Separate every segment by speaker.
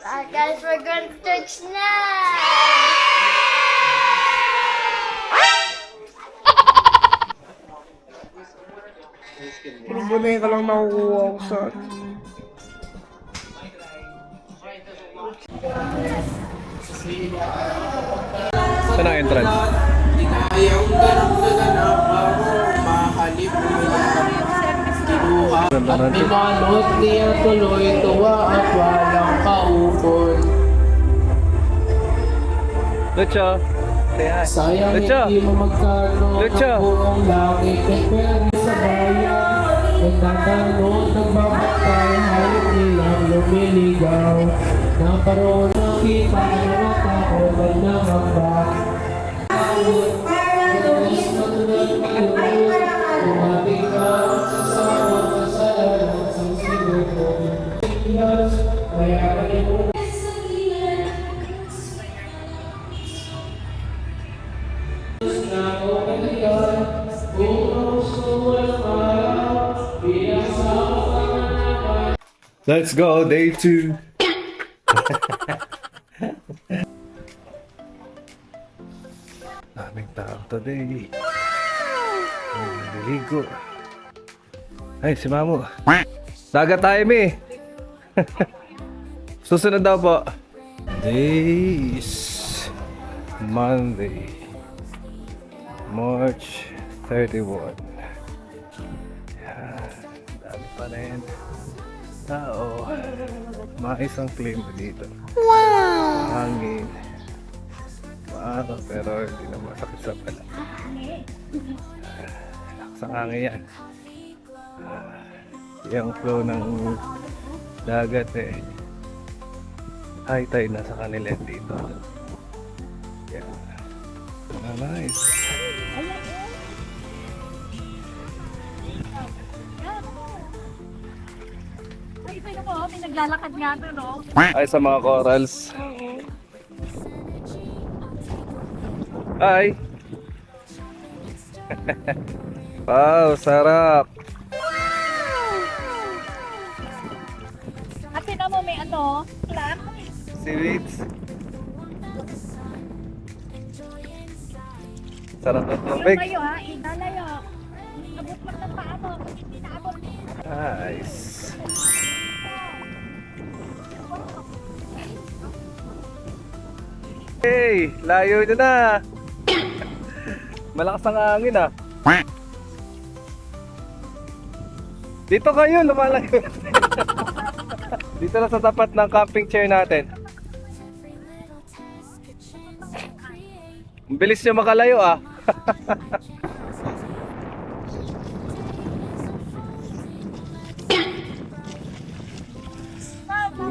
Speaker 1: Guys, we're going to church now.
Speaker 2: Puro bunay ka lang nakukuha ko sa... Saan ang entrance?
Speaker 3: Ayaw ganap ako, mahalip mo yan. Kinuha at minalot niya tuloy tuwa at walang kaupon.
Speaker 2: Lucho! Say hi!
Speaker 3: Sayang
Speaker 2: Lucho!
Speaker 3: hindi mo magkano
Speaker 2: Lucho!
Speaker 3: ang buong langit at pwede sa bayan. Nagtatanong, nagbabakay, halit nilang lumiligaw. Nakaroon ng kita na mata ko may namambak. Dumating ka sa sawang kasalanan sa sigur mo. Kaya kayo
Speaker 2: Let's go, day 2! Daming tao today. Naliligo. Ay, si Mamu. Dagat tayo, Mi. Susunod daw po. Days. Monday. March 31. Yan. Dami pa rin tao. Maisang klima dito. Wow! Hangin. Maaraw pero hindi na masakit sa pala. Lakas ang hangin yan. Yung flow ng dagat eh. High tide na sa kanila dito. Yan. Nice.
Speaker 4: Ay, ito yun po, may naglalakad nga doon, no?
Speaker 2: Ay, sa mga corals. Ay! Wow, sarap!
Speaker 4: At tinan mo, may ano, clam.
Speaker 2: Seaweeds. Sarap ng
Speaker 4: Yung
Speaker 2: tubig.
Speaker 4: layo, ha? Ilalayo. Abot lang ng paa mo, kung hindi naabot.
Speaker 2: Nice. Hey, layo nyo na. Malakas ang hangin ah. Dito kayo, lumalayo. Dito na sa tapat ng camping chair natin. Ang bilis nyo makalayo ah.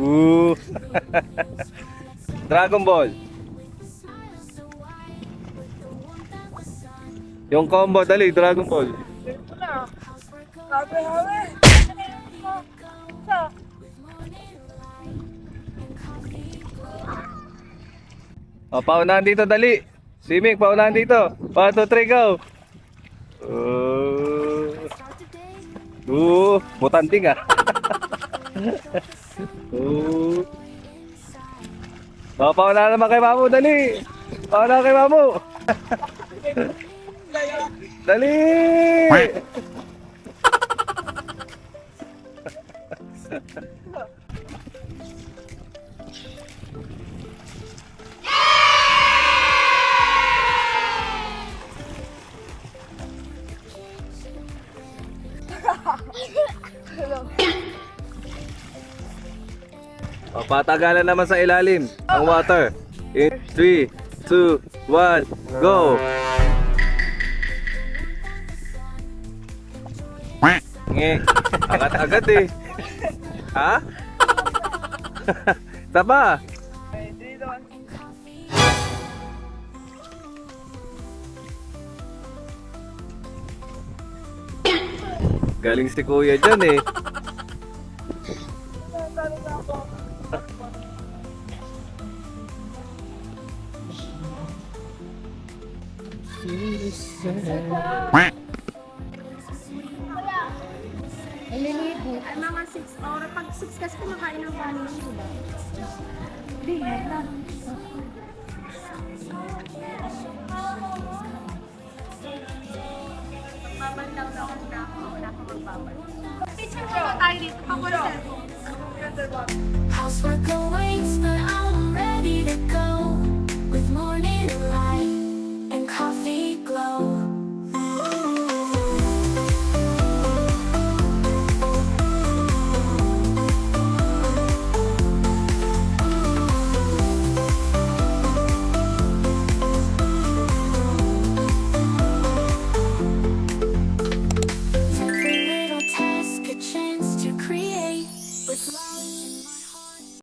Speaker 2: Ooh. Dragon Ball. Yung combo, dali, Dragon Ball. O, paunahan dito, dali. Swimming, paunahan dito. 1, 2, 3, go. Butanting ah. O, paunahan naman kay Mamu, dali. Paunahan kay Mamu. Dali! O, patagalan naman sa ilalim ang water. In 3, 2, 1, go! Nge, agad-agad eh. Ha? Saba? Galing si Kuya dyan eh.
Speaker 4: Naliligo. Ay, mga 6 Or pag 6 kasi kumakain ng kanin, di ba? Hindi, na. Magbabandaw na ako na ako. Wala akong magbabandaw. Picture tayo dito. Pag-wala cellphone.
Speaker 5: Housework awaits, but I